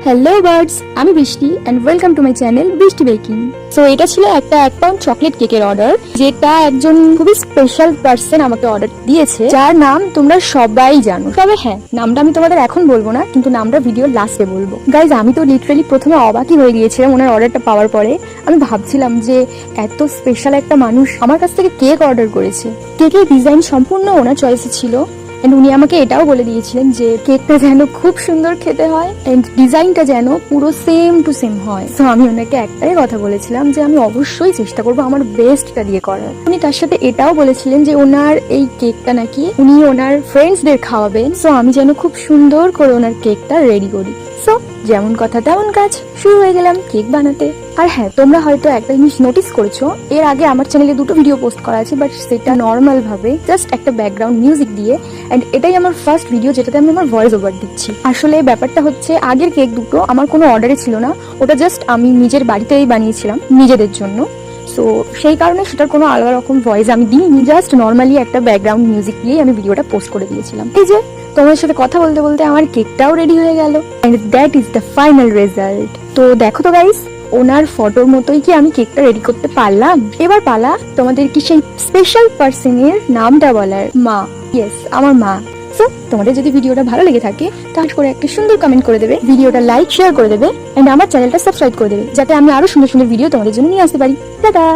Hello birds, আমি Brishti and welcome to my channel Brishti baking. So এটা ছিল একটা 1 পাউন্ড চকলেট কেকের অর্ডার, যেটা একজন খুবই স্পেশাল পার্সন আমাকে অর্ডার দিয়েছে, যার নাম তোমরা সবাই জানো। তবে হ্যাঁ, নামটা আমি তোমাদের এখন বলবো না, কিন্তু নামটা ভিডিওর লাস্টে বলবো। গাইজ, আমি তো লিটারালি প্রথমে অবাকই হয়ে গিয়েছিলাম ওনার অর্ডারটা পাওয়ার পরে। আমি ভাবছিলাম যে এত স্পেশাল একটা মানুষ আমার কাছ থেকে কেক অর্ডার করেছে। কেকের ডিজাইন সম্পূর্ণ ওনার চয়েসে ছিল। এন্ড উনি আমাকে এটাও বলে দিয়েছিলেন যে কেকটা যেন খুব সুন্দর খেতে হয় এন্ড ডিজাইনটা যেন পুরো সেম টু সেম হয়। তো আমি ওনাকে একটাই কথা বলেছিলাম যে আমি অবশ্যই চেষ্টা করবো আমার বেস্টটা দিয়ে করার। উনি তার সাথে এটাও বলেছিলেন যে ওনার এই কেকটা নাকি উনি ওনার ফ্রেন্ডসদের খাওয়াবেন। সো আমি যেন খুব সুন্দর করে ওনার কেকটা রেডি করি। সো যেমন কথা তেমন কাজ, শুরু হয়ে গেলাম কেক বানাতে। আর হ্যাঁ, তোমরা হয়তো একটা জিনিস নোটিস করেছো, এর আগে আমার চ্যানেলে 2টো ভিডিও পোস্ট করা আছে, বাট সেটা নর্মাল ভাবে জাস্ট একটা ব্যাকগ্রাউন্ড মিউজিক দিয়ে। এন্ড এটাই আমার ফার্স্ট ভিডিও যেটাতে আমি আমার ভয়েস ওভার দিচ্ছি। আসলে ব্যাপারটা হচ্ছে, আগের কেক দুটো আমার কোনো অর্ডারে ছিল না, ওটা জাস্ট আমি নিজের বাড়িতেই বানিয়েছিলাম নিজেদের জন্য। সো সেই কারণে সেটার কোনো আলাদা রকম ভয়েস আমি দিইনি, জাস্ট নর্মালি একটা ব্যাকগ্রাউন্ড মিউজিক দিয়েই আমি ভিডিওটা পোস্ট করে দিয়েছিলাম। এই যে তোমার সাথে কথা বলতে বলতে আমার কেকটাও রেডি হয়ে গেল, and that is the final result. তো দেখো তো গাইস, ওনার ফটোর মতোই কি আমি কেকটা রেডি করতে পারলাম? এবার পালা তোমাদের কি সেই স্পেশাল পার্সনের নামটা বলার। মা, ইয়েস, আমার মা। সো তোমাদের যদি ভিডিওটা ভালো লেগে থাকে তাহলে করে একটা সুন্দর কমেন্ট করে দেবে, ভিডিওটা লাইক শেয়ার করে দেবে, এন্ড আমার চ্যানেলটা সাবস্ক্রাইব করে দেবে, যাতে আমি আরো সুন্দর সুন্দর ভিডিও তোমাদের জন্য নিয়ে আসতে পারি। টাটা।